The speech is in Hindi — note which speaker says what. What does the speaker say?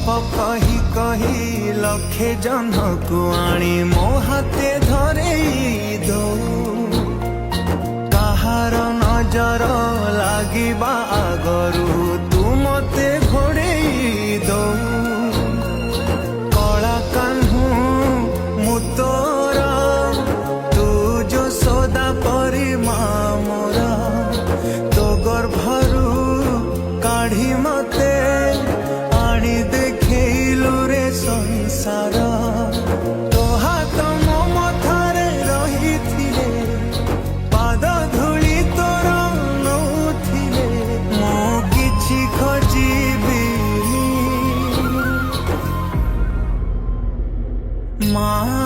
Speaker 1: कही कही लखे जन को आनी मो हाथे धरेई दो कहार नजर लागिबा आगरू तू मते घोड़ेई दो कला कान्हू मु तोर तू जो सदा परी मोरा तो गर्भरू काढ़ी मते आनी देखैलु रे संसार तो हाथ मो मथारे रहिथिले पाद धूली तोर नौथिले मो किछि खोजिबी माँ।